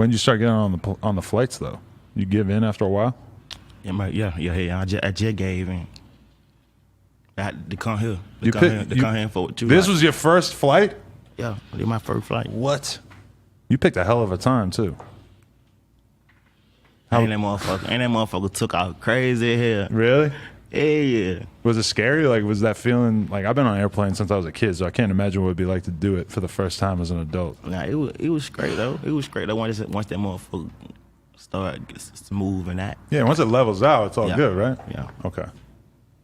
When did you start getting on the flights though? You give in after a while? Yeah. I just gave in. I had to come here. Come here for 2 This was your first flight? Yeah, it was my first flight. What? You picked a hell of a time too. And that motherfucker took out crazy hell. Really? Yeah. Was it scary? Like, was that feeling like I've been on airplanes since I was a kid, so I can't imagine what it'd be like to do it for the first time as an adult. Nah, it was great though. It was great though. Once that motherfucker started smooth and that. Yeah, once it levels out, it's all good, right? Yeah. Okay,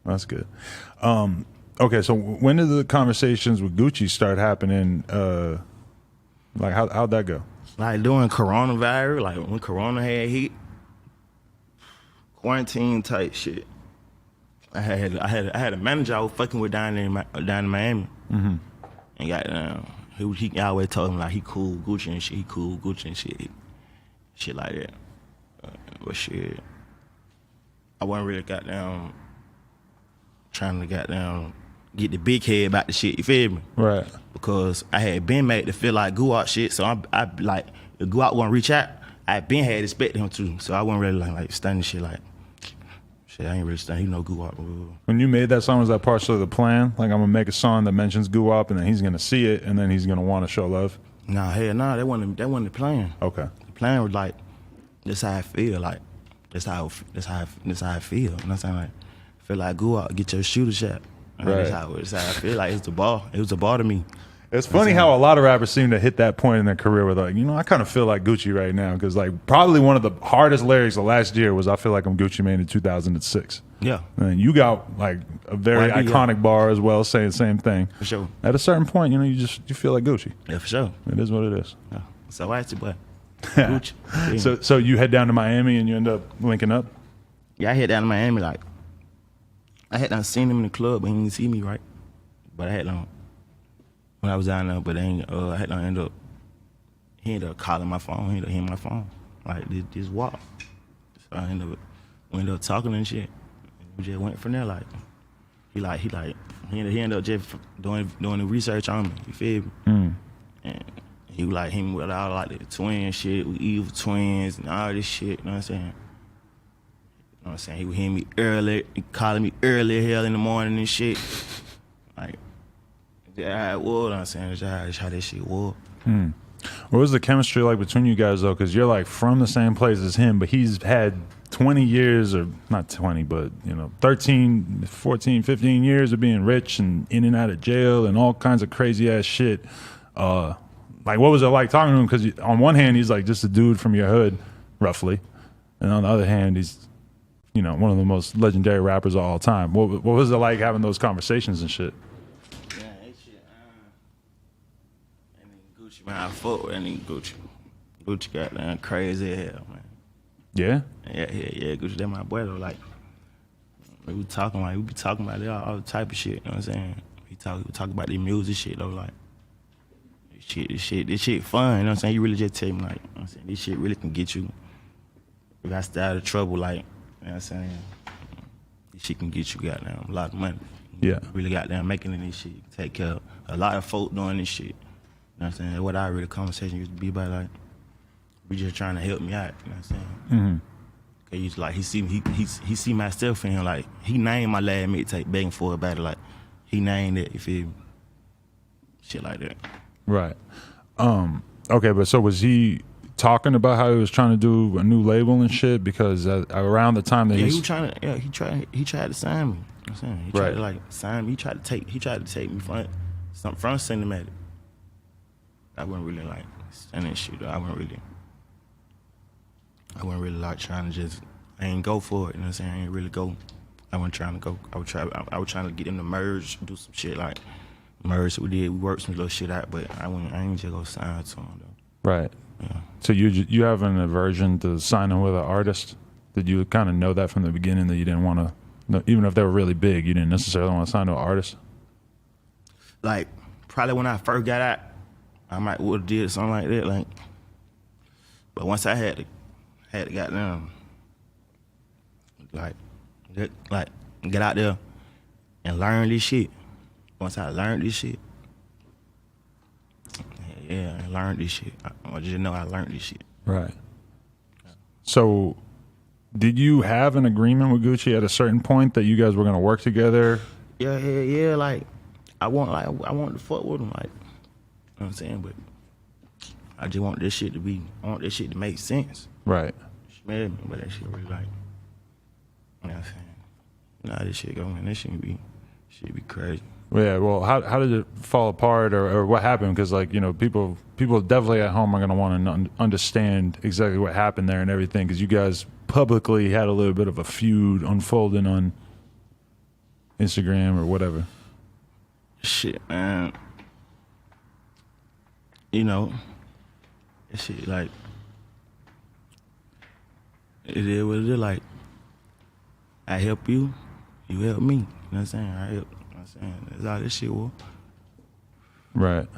that's good. Okay, so when did the conversations with Gucci start happening? Like, how'd that go? Like during coronavirus, like when Corona had hit, quarantine type shit. I had a manager I was fucking with down in Miami, and he always told him like he cool Gucci and shit. He cool Gucci and shit like that. But shit, I wasn't really trying to get the big head about the shit. You feel me? Right. Because I had been made to feel like Gucci shit, so I like if Gucci wouldn't reach out, I been had expected him to, so I wasn't really like stunning shit like. I ain't really studying. He know Guwap. When you made that song, was that partially the plan? Like, I'm gonna make a song that mentions Guwap, and then he's gonna see it, and then he's gonna want to show love. Nah, hell nah. That wasn't the plan. Okay. The plan was like, this how I feel. Like, this how I feel. You know what I'm saying? Like, I feel like Guwap, get your shooter shot. Right. That's how I feel. Like it's the ball. It was the ball to me. It's funny how a lot of rappers seem to hit that point in their career where they're like, you know, I kind of feel like Gucci right now, because like probably one of the hardest lyrics of last year was I feel like I'm Gucci Maine in 2006. Yeah. And you got like a very iconic bar as well saying the same thing. For sure. At a certain point, you know, you feel like Gucci. Yeah, for sure. It is what it is. Yeah. So I boy. Gucci. Yeah. So you head down to Miami and you end up linking up? Yeah, I head down to Miami like I had done seen him in the club, but he didn't see me, right? But I had done when I was down there, but then I had done he ended up calling my phone, he ended up hitting my phone. Like this walk. So I ended up talking and shit. We just went from there like he ended up just doing the research on me, you feel me? And he was like him with all like the twin shit, we evil twins and all this shit, you know what I'm saying? You know what I'm saying? He would hear me early, calling me early as hell in the morning and shit. Like, that's how it was, you know what I'm saying? That's how that shit was. What was the chemistry like between you guys though? Because you're like from the same place as him, but he's had 20 years, or not 20, but you know, 13, 14, 15 years of being rich and in and out of jail and all kinds of crazy ass shit. Like, what was it like talking to him? Because on one hand, he's like just a dude from your hood, roughly, and on the other hand, he's, you know, one of the most legendary rappers of all time. What was it like having those conversations and shit? Yeah, that shit. And then Gucci, man, I fuck with any Gucci. Gucci got down crazy as hell, man. Yeah? Yeah, Gucci, that my boy though. Like, we be talking about all type of shit. You know what I'm saying? We talk about the music shit though. Like, this shit fun. You know what I'm saying? You really just tell me like, you know what I'm saying, this shit really can get you. If I stay out of trouble, like, you know what I'm saying? This shit can get you goddamn a lot of money. Yeah. Really goddamn making this shit. Take care of a lot of folk doing this shit. You know what I'm saying? What our really conversation used to be about, like, we just trying to help me out. You know what I'm saying? Cause like he see myself in him. Like, he named my last mixtape, begging for it, like he named it. You feel me? Shit like that. Right. Okay, but so was he talking about how he was trying to do a new label and shit? Because around the time that he was trying to, he tried to sign me. You know what I'm saying? He tried to like sign me. He tried to take me from cinematic. I wasn't really like standing shit though. I wasn't really like trying to just, I ain't go for it, you know what I'm saying? I ain't really go. I wasn't trying to go. I was trying to get them to merge, do some shit like merge. We worked some little shit out, but I ain't just go sign to them though. Right. Yeah. So you have an aversion to signing with an artist? Did you kind of know that from the beginning that you didn't want to, even if they were really big, you didn't necessarily want to sign to an artist? Like, probably when I first got out, I might would have did something like that, like. But once I had to goddamn, like get out there and learn this shit. Once I learned this shit, I learned this shit. I just know I learned this shit. Right. So, did you have an agreement with Gucci at a certain point that you guys were going to work together? Yeah. Like I want to fuck with him. Like, you know what I'm saying? But I just want this shit to make sense. Right. She mad at me, but that shit really like, you know what I'm saying? Nah, this shit going. This shit be crazy. Yeah. Well, how did it fall apart, or what happened? Because like people definitely at home are going to want to understand exactly what happened there and everything. Because you guys publicly had a little bit of a feud unfolding on Instagram or whatever. Shit, man. You know, that shit like it is what it is. Like I help you, you help me. You know what I'm saying? I help. You know what I'm saying? That's all this shit was. Right.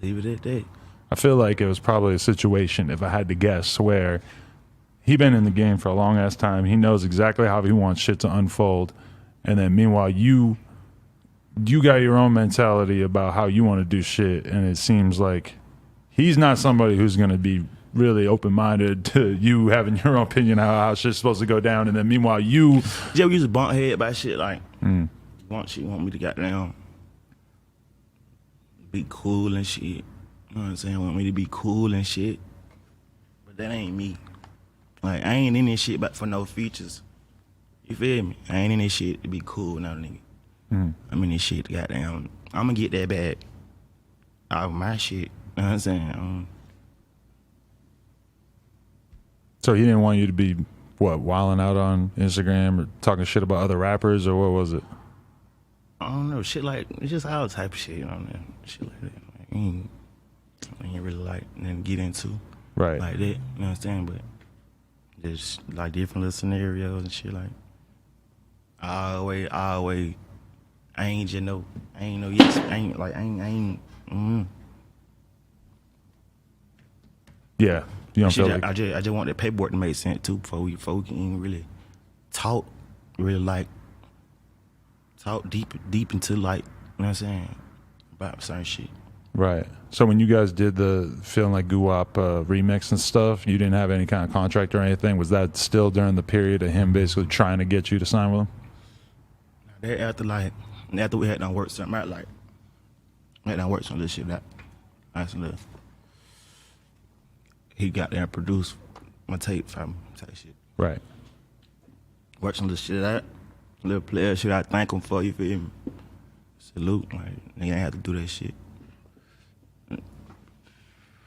Leave it at that. I feel like it was probably a situation, if I had to guess, where he been in the game for a long ass time. He knows exactly how he wants shit to unfold, and then meanwhile you got your own mentality about how you want to do shit, and it seems like he's not somebody who's going to be really open-minded to you having your own opinion how shit's supposed to go down, and then meanwhile you used to bump head by shit like she want me to goddamn be cool and shit. You know what I'm saying? Want me to be cool and shit. But that ain't me. Like I ain't in this shit but for no features. You feel me? I ain't in this shit to be cool now, nigga. I'm in this shit to goddamn I'ma get that bag out of my shit. You know what I'm saying? So he didn't want you to be wilding out on Instagram or talking shit about other rappers, or what was it? I don't know, shit like it's just all type of shit, you know what I mean? Shit like that. Like, I ain't really like nothing to get into. Right. Like that, you know what I'm saying? But there's like different little scenarios and shit like I always I ain't just know I ain't know yes. I ain't Yeah. You don't feel shit, like I just want the paperwork to make sense too before we can even really talk deep into like, you know what I'm saying, about certain shit. right. So when you guys did the Feeling Like Guwap remix and stuff, you didn't have any kind of contract or anything. Was that still during the period of him basically trying to get you to sign with him? After we had done work something out, like we had done work some little shit that he got there and produced my tape for me, type shit. Right. Work some little shit out, little player shit. I thank him for, you feel me? Salute, like nigga ain't have to do that shit.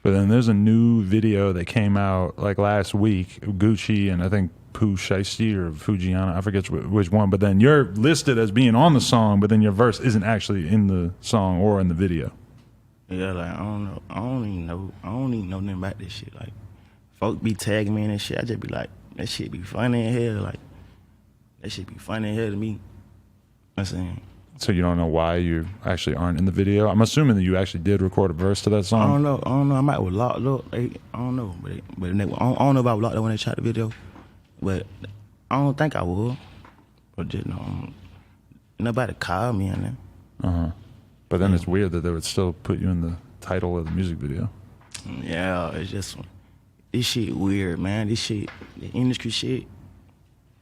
But then there's a new video that came out like last week, Gucci and I think Pooh Shiesty or Fujiana, I forget which one. But then you're listed as being on the song, but then your verse isn't actually in the song or in the video. Yeah, like I don't know. I don't even know nothing about this shit. Like, folk be tagging me in that shit. I just be like, that shit be funny in hell. Like, that shit be funny in hell to me. You know what I'm saying? So you don't know why you actually aren't in the video? I'm assuming that you actually did record a verse to that song. I don't know. I might was locked up. I don't know. But I don't know if I was locked up when they shot the video. But I don't think I would. But just nobody called me on that. But then it's weird that they would still put you in the title of the music video. Yeah, it's just this shit weird, man. This shit, the industry shit.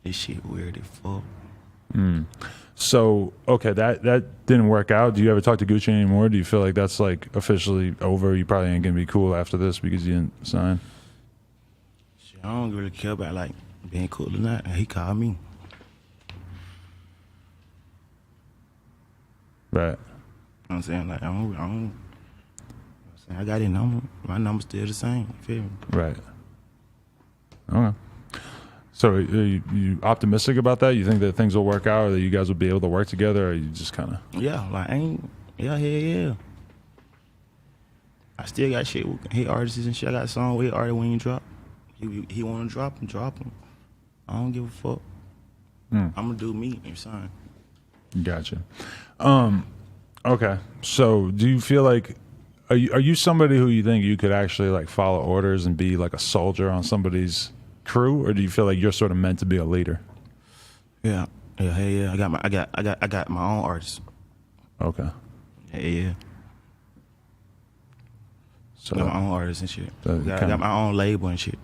This shit weird as fuck. So, okay, that didn't work out. Do you ever talk to Gucci anymore? Do you feel like that's like officially over? You probably ain't gonna be cool after this because you didn't sign? Shit, I don't really care about like being cool or not. He called me. Right. You know what I'm saying? Like, I don't, you know what I'm saying? I got his number. My number's still the same. You feel me? Right. Okay. So are you optimistic about that? You think that things will work out or that you guys will be able to work together, or you just kind of... Yeah, like, yeah. I still got shit with hit artists and shit. I got a song with artists when you drop. He want to drop him. I don't give a fuck. I'm going to do me and sign. Gotcha. Okay. So do you feel like, are you somebody who you think you could actually like follow orders and be like a soldier on somebody's crew, or do you feel like you're sort of meant to be a leader? Yeah. I got my own artists. Okay. Yeah. So got my own artists and shit. That Got my own label and shit. You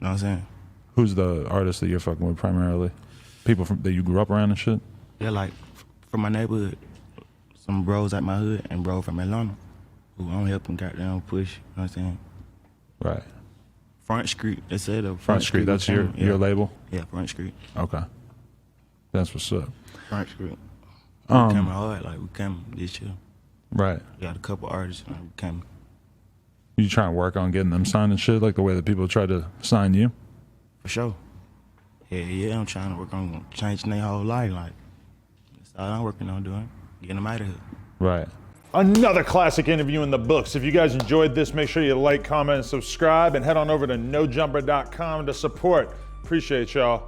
know what I'm saying? who's the artist that you're fucking with primarily? People that you grew up around and shit? Yeah, like from my neighborhood, some bros at my hood and bro from Atlanta who I'm helping goddamn push. You know what I'm saying? Right. Front Street. They said the Front Street, that's your label? Yeah, Front Street. Okay. That's what's up. Front Street. We coming hard, like we coming this year. Right. We got a couple artists, like we coming. You trying to work on getting them signed and shit, like the way that people try to sign you? For sure. Yeah, I'm trying to work on changing their whole life. Like, that's all I'm working on doing. Getting them out of here. Right. Another classic interview in the books. If you guys enjoyed this, make sure you like, comment, and subscribe, and head on over to nojumper.com to support. Appreciate y'all.